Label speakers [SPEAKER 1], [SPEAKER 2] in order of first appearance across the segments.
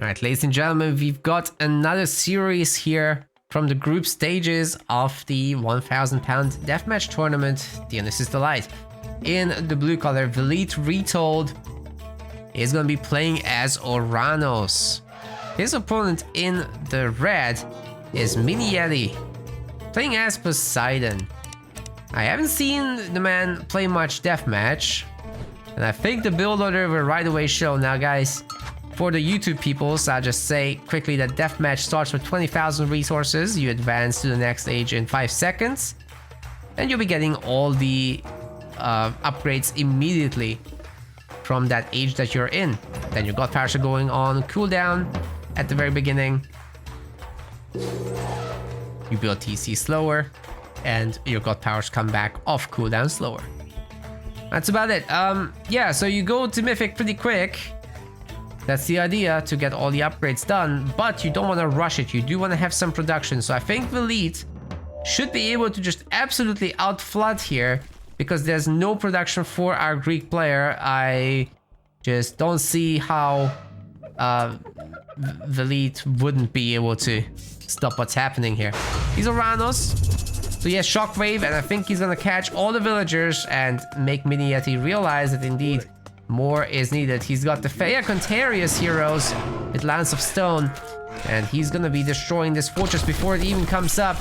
[SPEAKER 1] Alright, ladies and gentlemen, we've got another series here from the group stages of the 1,000 pound deathmatch tournament, Dionysus the Light. In the blue color, Velite Retold is going to be playing as Oranos. His opponent in the red is Miniyeti, playing as Poseidon. I haven't seen the man play much deathmatch, and I think the build order will right away show. Now guys, for the YouTube peoples, I'll just say quickly that deathmatch starts with 20,000 resources. You advance to the next stage in 5 seconds, and you'll be getting all the upgrades immediately from that age that you're in. Then your god powers are going on cooldown at the very beginning. You build TC slower, and your god powers come back off cooldown slower. That's about it. Yeah, so you go to Mythic pretty quick. That's the idea, to get all the upgrades done, but you don't want to rush it. You do want to have some production. So I think Velite should be able to just absolutely outflood here, because there's no production for our Greek player. I just don't see how Velite wouldn't be able to stop what's happening here. He's Oranos, so he has Shockwave, and I think he's gonna catch all the villagers and make Miniyeti realize that indeed more is needed. He's got the Fea Contarius heroes with Lance of Stone, and he's gonna be destroying this fortress before it even comes up.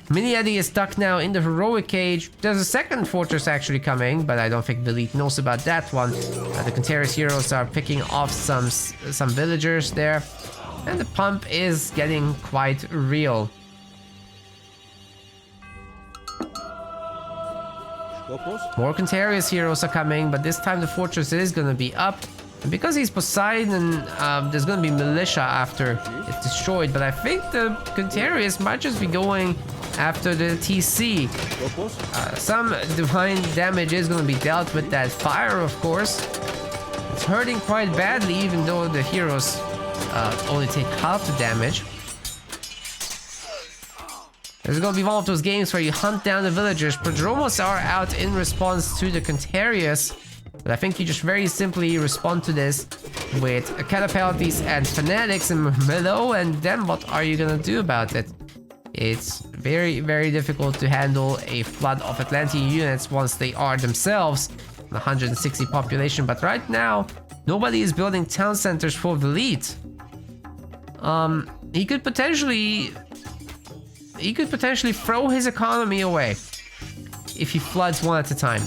[SPEAKER 1] Miniyeti is stuck now in the heroic cage. There's a second fortress actually coming, but I don't think Velite knows about that one. The Contarius heroes are picking off some villagers there, and the pump is getting quite real. More Contarius heroes are coming, but this time the fortress is going to be up. And because he's Poseidon, there's going to be militia after it's destroyed. But I think the Contarius might just be going after the TC. Some divine damage is going to be dealt with that fire, of course. It's hurting quite badly, even though the heroes only take half the damage. There's gonna be one of those games where you hunt down the villagers. Prodromos are out in response to the Contarius, but I think you just very simply respond to this with Catapulties and Fanatics and Milo, and then what are you gonna do about it? It's very, very difficult to handle a flood of Atlantean units once they are themselves 160 population, but right now nobody is building town centers for Velite. He could potentially throw his economy away if he floods one at a time.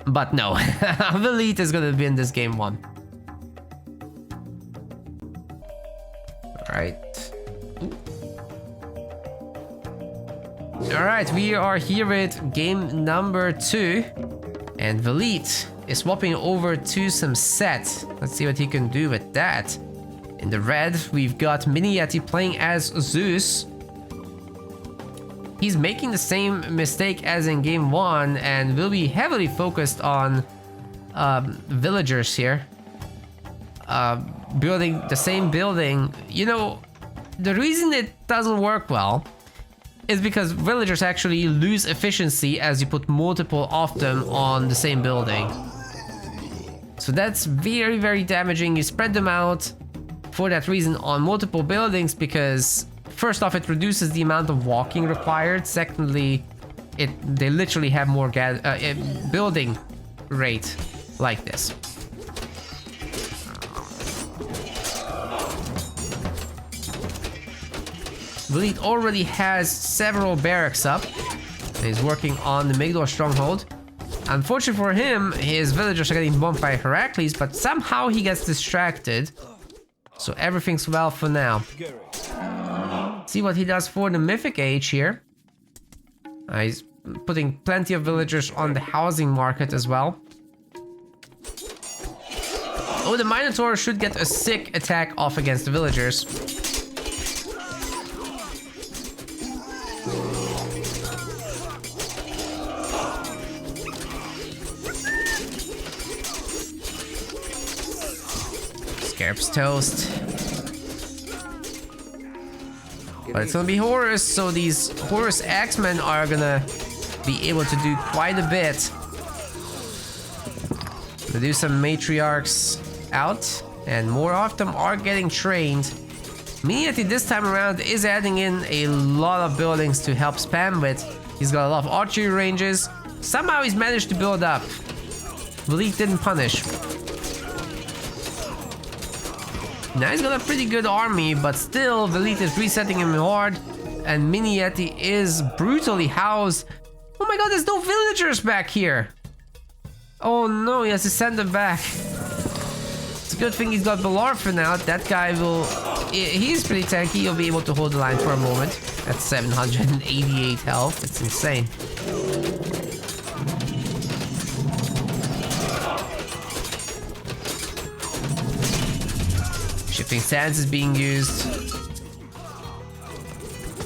[SPEAKER 1] But no, Velite is gonna win this game one. Alright, we are here with game number 2, and Velite is swapping over to some set. Let's see what he can do with that. In the red, we've got Miniyeti playing as Zeus. He's making the same mistake as in game 1 and will be heavily focused on villagers here. Building the same building. You know, the reason it doesn't work well is because villagers actually lose efficiency as you put multiple of them on the same building. So that's very, very damaging. You spread them out for that reason on multiple buildings, because first off, it reduces the amount of walking required. Secondly, they literally have more building rate like this. Velite already has several barracks up. He's working on the Migdor stronghold. Unfortunately for him, his villagers are getting bombed by Heracles, but somehow he gets distracted. So everything's well for now. See what he does for the Mythic Age here. He's putting plenty of villagers on the housing market as well. Oh, the Minotaur should get a sick attack off against the villagers. Scarab's toast. But it's gonna be Horus, so these Horus Axemen are gonna be able to do quite a bit. Gonna do some matriarchs. out, and more of them are getting trained. Miniyeti this time around is adding in a lot of buildings to help spam with. He's got a lot of archery ranges. Somehow he's managed to build up. Velite didn't punish. Now he's got a pretty good army, but still Velite is resetting him hard, and Miniyeti is brutally housed. Oh my god, there's no villagers back here. Oh no, he has to send them back. It's a good thing he's got Balar for now. That guy will... He's pretty tanky. He'll be able to hold the line for a moment. That's 788 health. It's insane. Shifting Sands is being used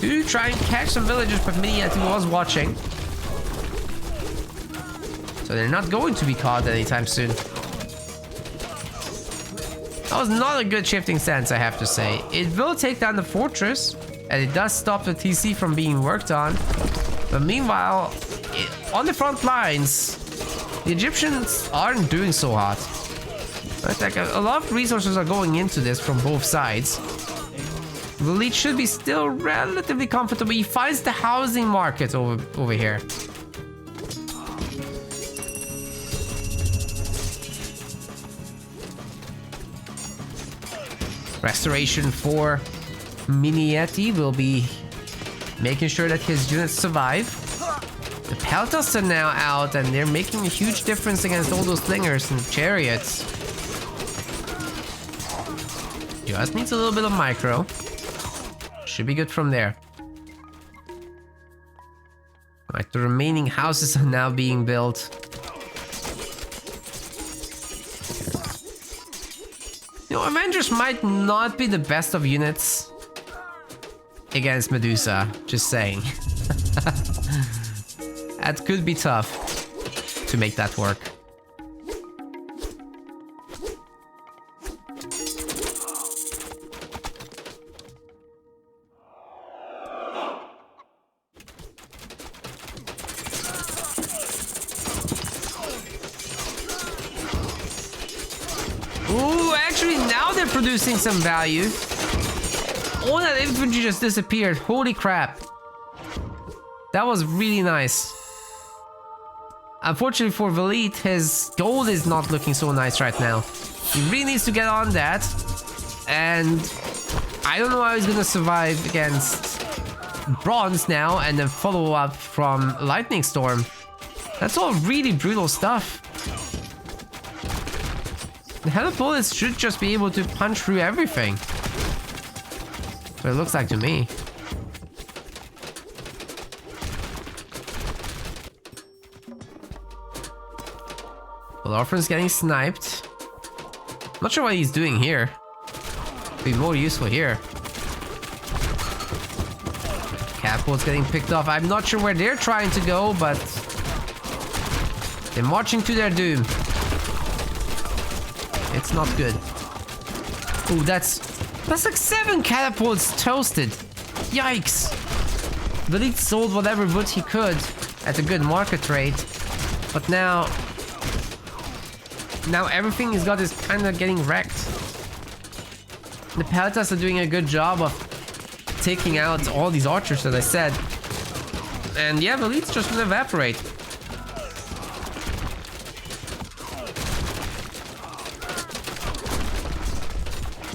[SPEAKER 1] to try and catch some villagers, but Miniyeti was watching. So they're not going to be caught anytime soon. That was not a good shifting stance, I have to say. It will take down the fortress, and it does stop the TC from being worked on. But meanwhile, on the front lines, the Egyptians aren't doing so hot. Right, like a lot of resources are going into this from both sides. Velite should be still relatively comfortable. He finds the housing market over here. Restoration for Miniyeti will be making sure that his units survive. The Peltas are now out, and they're making a huge difference against all those slingers and chariots. Just needs a little bit of micro. Should be good from there. Alright, the remaining houses are now being built. You know, Avengers might not be the best of units against Medusa, just saying. That could be tough to make that work. Ooh, actually now they're producing some value. All that infantry just disappeared. Holy crap. That was really nice. Unfortunately for Velite, his gold is not looking so nice right now. He really needs to get on that. And I don't know how he's gonna survive against Bronze now and then follow up from Lightning Storm. That's all really brutal stuff. The Hella Bullets should just be able to punch through everything. What it looks like to me. Well, Orphan's getting sniped. Not sure what he's doing here. Be more useful here. Catapult's getting picked off. I'm not sure where they're trying to go, but they're marching to their doom. It's not good. Ooh, that's like 7 catapults toasted. Yikes. Velite sold whatever wood he could at a good market rate, but now everything he's got is kind of getting wrecked. The Peltas are doing a good job of taking out all these archers, as I said. And yeah, Velite's just gonna evaporate.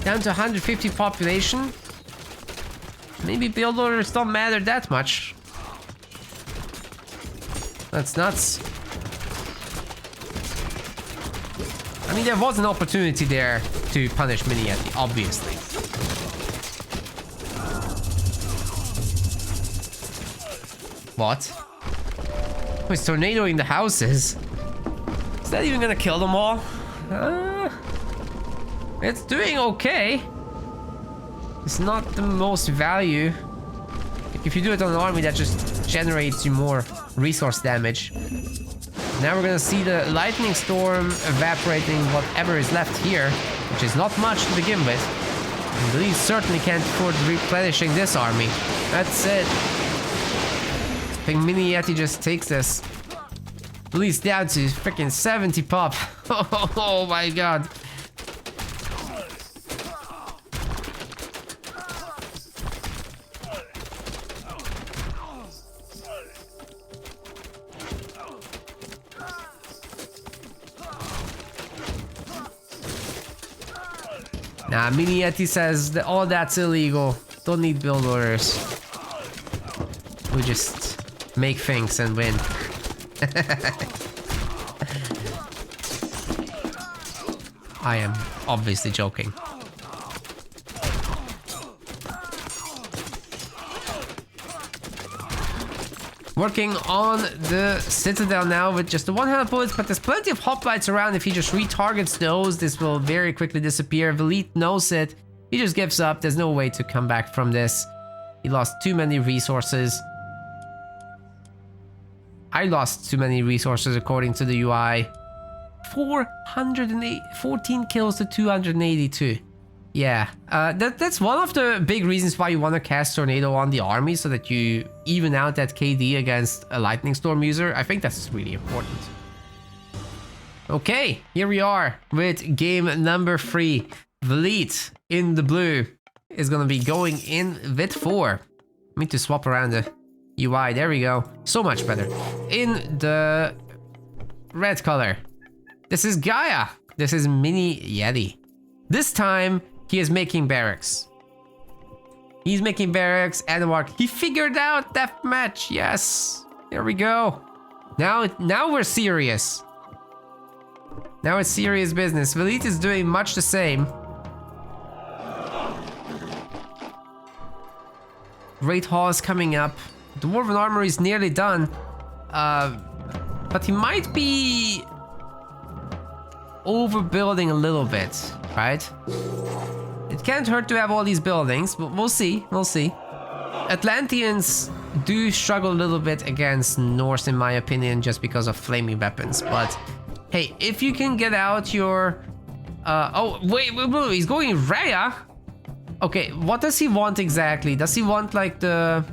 [SPEAKER 1] Down to 150 population. Maybe build orders don't matter that much. That's nuts. I mean, there was an opportunity there to punish Miniyeti, obviously. What? Oh, it's tornadoing the houses. Is that even gonna kill them all? It's doing okay. It's not the most value. If you do it on an army, that just generates you more resource damage. Now we're gonna see the Lightning Storm evaporating whatever is left here, which is not much to begin with. And Velite certainly can't afford replenishing this army. That's it. I think Miniyeti just takes this. Velite's down to freaking 70 pop. Oh my god. Miniyeti says that all that's illegal. Don't need build orders. We just make things and win. I am obviously joking. Working on the Citadel now with just the 100 bullets, but there's plenty of hoplites around. If he just retargets those, this will very quickly disappear. Velite knows it. He just gives up. There's no way to come back from this. He lost too many resources. I lost too many resources according to the UI. 14 kills to 282. Yeah, that's one of the big reasons why you want to cast Tornado on the army, so that you even out that KD against a Lightning Storm user. I think that's really important. Okay, here we are with game number 3. Velite in the blue is gonna be going in with 4. I need to swap around the UI. There we go. So much better. In the red color, this is Gaia. This is Miniyeti. This time, he is making barracks. He's making barracks and work. He figured out Deathmatch. Yes. There we go. Now we're serious. Now it's serious business. Velite is doing much the same. Great Hall is coming up. Dwarven Armory is nearly done. But he might be overbuilding a little bit, right? It can't hurt to have all these buildings, but we'll see. We'll see. Atlanteans do struggle a little bit against Norse, in my opinion, just because of flaming weapons. But hey, if you can get out your... oh, wait, he's going Rhea? Okay, what does he want exactly? Does he want like the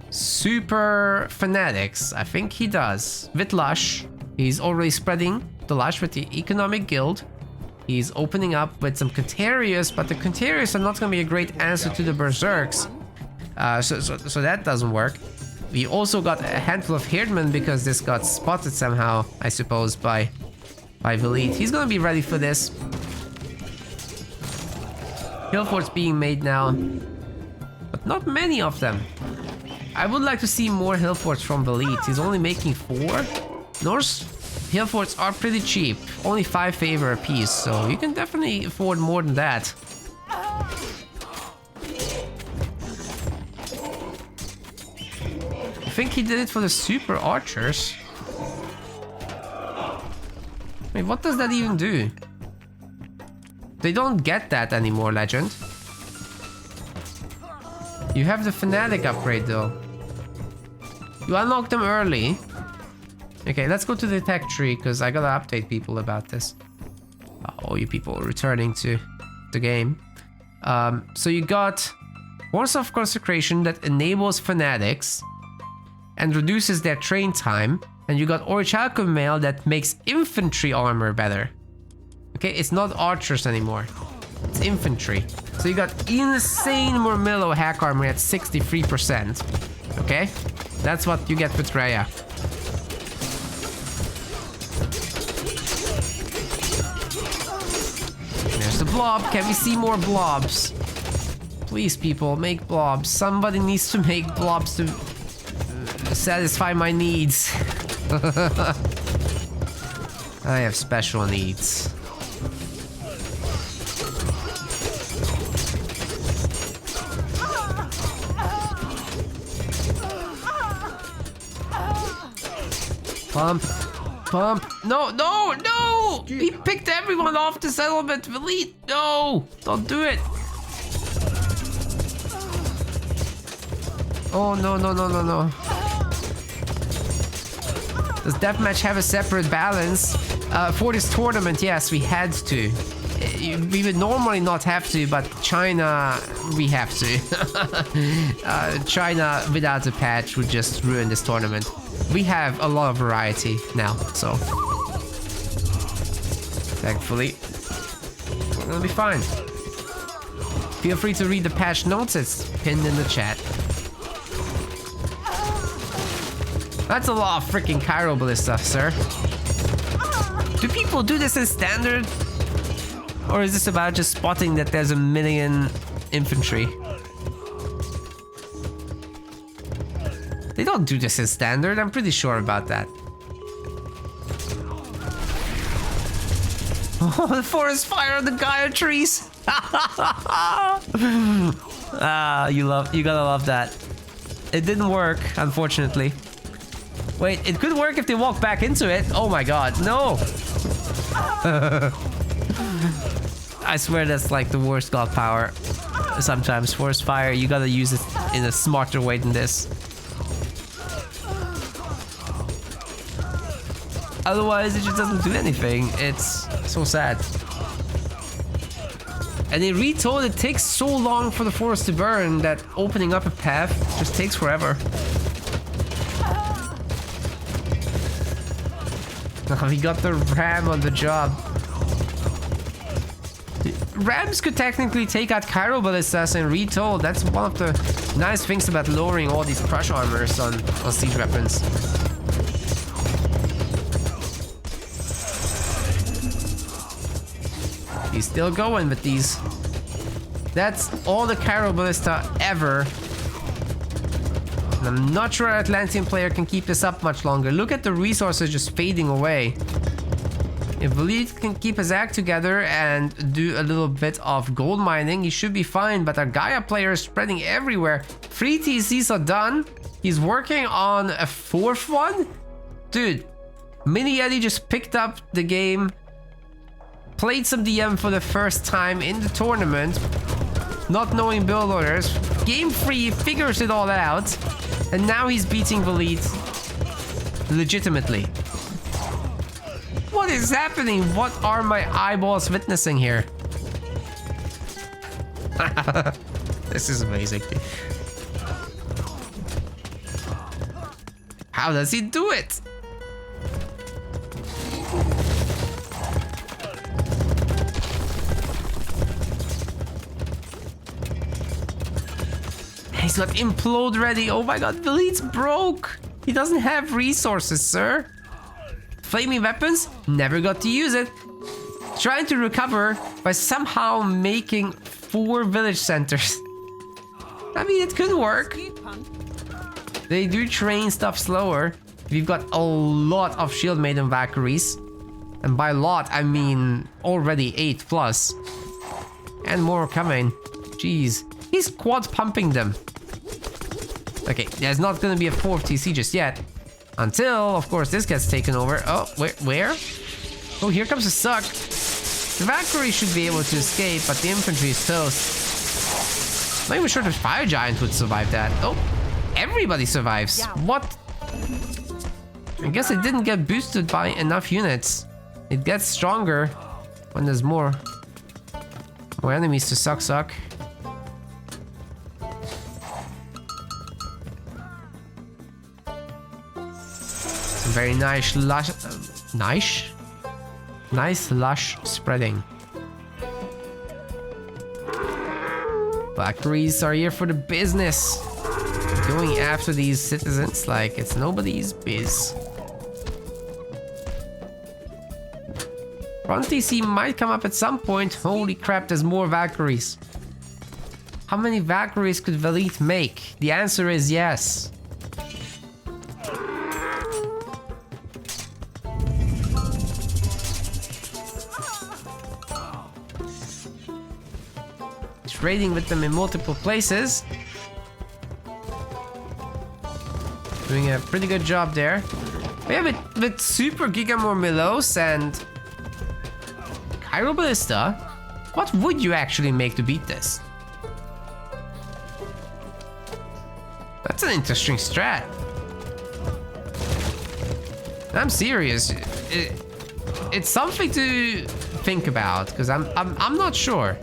[SPEAKER 1] super fanatics? I think he does. With Lush, he's already spreading the Lush with the economic guild. He's opening up with some Contarius, but the Contarius are not going to be a great answer to the Berserks. So that doesn't work. We also got a handful of Herdmen because this got spotted somehow, I suppose, by Velite. He's going to be ready for this. Hill forts being made now, but not many of them. I would like to see more hill forts from Velite. He's only making 4. Norse hill forts are pretty cheap, only 5 favor a piece, so you can definitely afford more than that. I think he did it for the super archers. Wait, what does that even do? They don't get that anymore, Legend. You have the fanatic upgrade though. You unlock them early. Okay, let's go to the tech tree, because I gotta update people about this. Oh, you people returning to the game. So you got Wars of Consecration that enables fanatics and reduces their train time. And you got Orichalcum Mail that makes infantry armor better. Okay, it's not archers anymore. It's infantry. So you got insane Murmillo hack armor at 63%. Okay? That's what you get with Rhea. There's the blob. Can we see more blobs? Please, people, make blobs. Somebody needs to make blobs to satisfy my needs. I have special needs. Pump. Pump. No, no, no! He picked everyone off the settlement. Velite, no! Don't do it. Oh, no, no, no, no, no. Does Deathmatch have a separate balance? For this tournament, yes, we had to. We would normally not have to, but China, we have to. China without a patch would just ruin this tournament. We have a lot of variety now, so thankfully we're gonna be fine. Feel free to read the patch notes, it's pinned in the chat. That's a lot of freaking Cairo Ballista, sir. Do people do this in standard? Or is this about just spotting that there's a million infantry? They don't do this in standard, I'm pretty sure about that. Oh, the forest fire on the Gaia trees! Ah, you gotta love that. It didn't work, unfortunately. Wait, it could work if they walk back into it. Oh my god, no! I swear that's like the worst god power. Sometimes forest fire, you gotta use it in a smarter way than this. Otherwise, it just doesn't do anything. It's so sad. And they retold it takes so long for the forest to burn that opening up a path just takes forever. Oh, we got the ram on the job. Rams could technically take out Cairo ballistas and retold. That's one of the nice things about lowering all these crush armors on siege weapons. He's still going with these. That's all the Cairo ballista ever. And I'm not sure an Atlantean player can keep this up much longer. Look at the resources just fading away. If Velite can keep his act together and do a little bit of gold mining, he should be fine. But our Gaia player is spreading everywhere. 3 TCs are done. He's working on a 4th one. Dude, Miniyeti just picked up the game. Played some DM for the first time in the tournament. Not knowing build orders. Game 3 figures it all out. And now he's beating Velite. Legitimately. What is happening? What are my eyeballs witnessing here? This is amazing. How does he do it? He's got implode ready. Oh my god, Velite's broke. He doesn't have resources, sir. Flaming weapons, never got to use it. Trying to recover by somehow making 4 village centers. I mean, it could work. They do train stuff slower. We've got a lot of Shield Maiden Valkyries. And by lot, I mean already 8 plus. And more coming. Jeez. He's quad pumping them. Okay, there's not gonna be a 4th TC just yet. Until, of course, this gets taken over. Oh, where? Oh, here comes a suck. The Valkyrie should be able to escape, but the infantry is toast. Not even sure the Fire Giant would survive that. Oh, everybody survives. What? I guess it didn't get boosted by enough units. It gets stronger when there's more enemies to suck. Very nice lush, nice lush spreading. Valkyries are here for the business. Going after these citizens like it's nobody's biz. Front TC might come up at some point. Holy crap, there's more Valkyries. How many Valkyries could Velite make? The answer is yes. Raiding with them in multiple places. Doing a pretty good job there. But yeah, with Super Gigamore Milos and Cairo Ballista, what would you actually make to beat this? That's an interesting strat. I'm serious. It's something to think about because I'm not sure.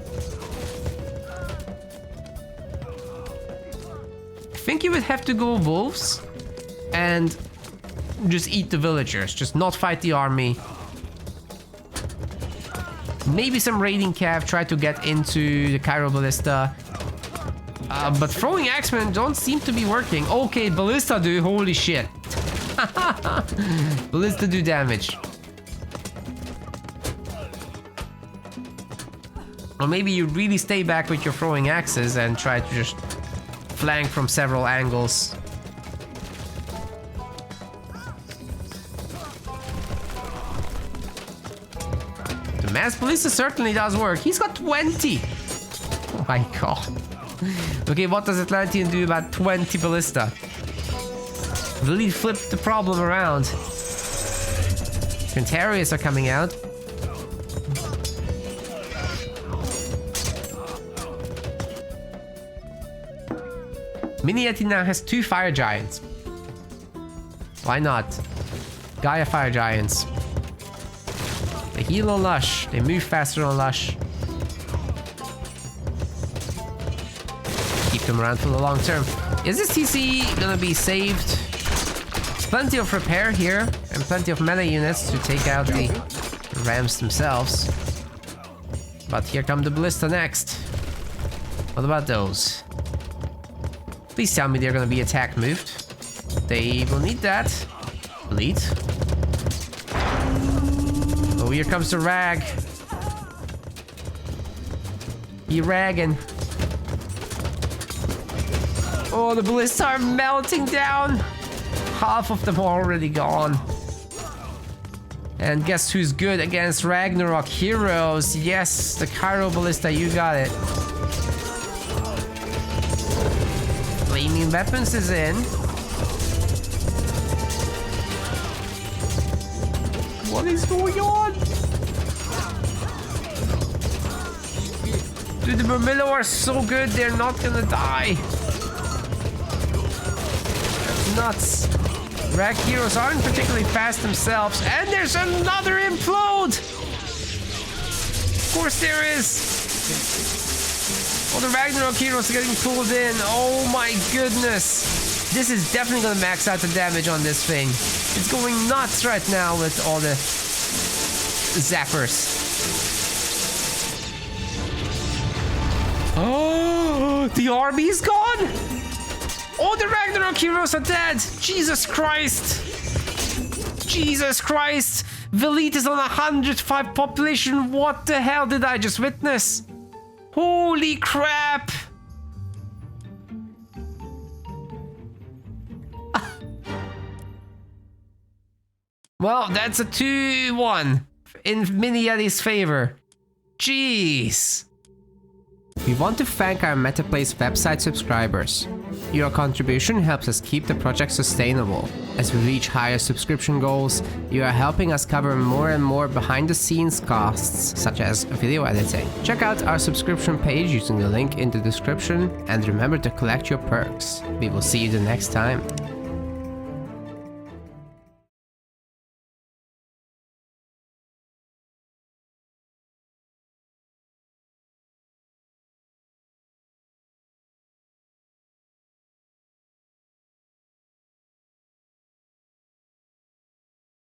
[SPEAKER 1] I think you would have to go wolves and just eat the villagers, just not fight the army. Maybe some raiding cav try to get into the Cairo Ballista. But throwing axemen don't seem to be working. Okay, Ballista do, holy shit. Ballista do damage. Or maybe you really stay back with your throwing axes and try to just flank from several angles. The mass ballista certainly does work. He's got 20. Oh my god. Okay, what does Atlantean do about 20 ballista? Really flipped the problem around. Quintarius are coming out. Miniyeti now has 2 fire giants. Why not? Gaia fire giants. They heal on Lush. They move faster on Lush. Keep them around for the long term. Is this TC gonna be saved? Plenty of repair here and plenty of melee units to take out the rams themselves. But here come the ballista next. What about those? Please tell me they're gonna be attack moved. They will need that. Bleed. Oh, here comes the rag. He ragging. Oh, the ballists are melting down. Half of them are already gone. And guess who's good against Ragnarok heroes? Yes, the Cairo Ballista, you got it. Flaming Weapons is in. What is going on? Dude, the Murmillo are so good, they're not gonna die. That's nuts. Rag heroes aren't particularly fast themselves. And there's another implode! Of course there is. All the Ragnarok heroes are getting pulled in. Oh my goodness. This is definitely gonna max out the damage on this thing. It's going nuts right now with all the zappers. Oh, the army's gone? Oh, the Ragnarok heroes are dead! Jesus Christ! Jesus Christ! Velite is on 105 population. What the hell did I just witness? Holy crap! Well, that's a 2-1 in Miniyeti's favor. Jeez! We want to thank our MetaPlace website subscribers. Your contribution helps us keep the project sustainable. As we reach higher subscription goals, you are helping us cover more and more behind-the-scenes costs, such as video editing. Check out our subscription page using the link in the description, and remember to collect your perks. We will see you the next time.